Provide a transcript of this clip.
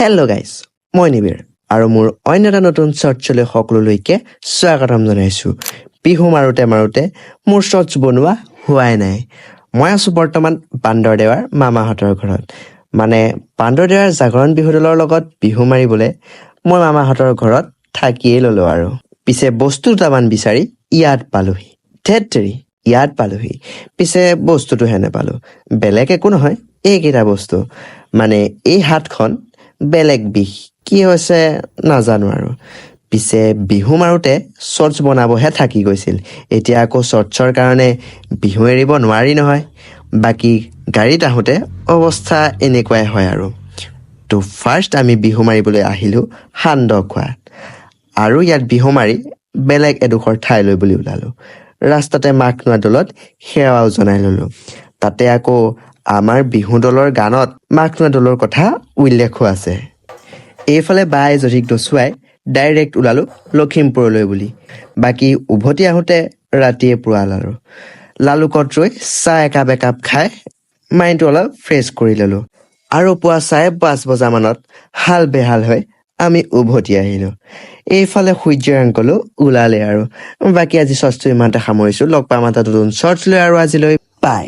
Hello' guys, মই নিবিৰ আৰু মোৰ অন্য এটা নতুন শ্বৰ্টছলৈ সকলোলৈকে স্বাগতম জনাইছোঁ। বিহু মাৰোঁতে মাৰোঁতে মোৰ শ্বৰ্টছ বনোৱা হোৱাই নাই। মই আছোঁ বৰ্তমান বান্দৰদেৱাৰ মামাহঁতৰ ঘৰত। মানে বান্দৰদেৱাৰ জাগৰণ বিহু দলৰ লগত বিহু মাৰিবলৈ মই মামাহঁতৰ ঘৰত থাকিয়েই ল'লোঁ আৰু। পিছে বস্তু দুটামান বিচাৰি ইয়াত পালোহি। ধেৎ তেৰি, ইয়াত পালোহি। পিছে বস্তুটোহে নেপালোঁ। বেলেগ একো নহয়, এইকেইটা বস্তু। মানে এই হাতখন বেলেগ বিষ কি হৈছে নাজানো আৰু। পিছে বিহু মাৰোঁতে শ্বৰ্টছ বনাবহে থাকি গৈছিল। এতিয়া আকৌ শ্বৰ্টছৰ কাৰণে বিহু এৰিব নোৱাৰি নহয়। বাকী গাড়ীত আহোঁতে অৱস্থা এনেকুৱাই হয় আৰু। তো ফাৰ্ষ্ট আমি বিহু মাৰিবলৈ আহিলোঁ সান্দহখোৱাত। আৰু ইয়াত বিহু মাৰি বেলেগ এডোখৰ ঠাইলৈ বুলি ওলালোঁ। ৰাস্তাতে মাঘনোৱা দলত সেৱাও জনাই ল'লোঁ। তাতে আকৌ আমাৰ বিহু দলৰ গানত মাঘনোৱা দলৰ কথা উল্লেখো আছে। এইফালে বা এজনীক নচুৱাই ডাইৰেক্ট ওলালোঁ লখিমপুৰলৈ বুলি। বাকী উভতি আহোঁতে ৰাতিয়ে পুৱাল আৰু। লালুকত ৰৈ চাহ একাপ খাই মাইণ্ডটো অলপ ফ্ৰেছ কৰি ল'লোঁ। আৰু পুৱা 5:30 বজামানত হাল বেহাল হৈ আমি উভতি আহিলোঁ। এইফালে সূৰ্যাংকলো ওলালে আৰু। বাকী আজি শ্বৰ্টছটো ইমানতে সামৰিছোঁ। লগ পাম এটা নতুন শ্বৰ্টছ লৈ আৰু আজিলৈ বাই।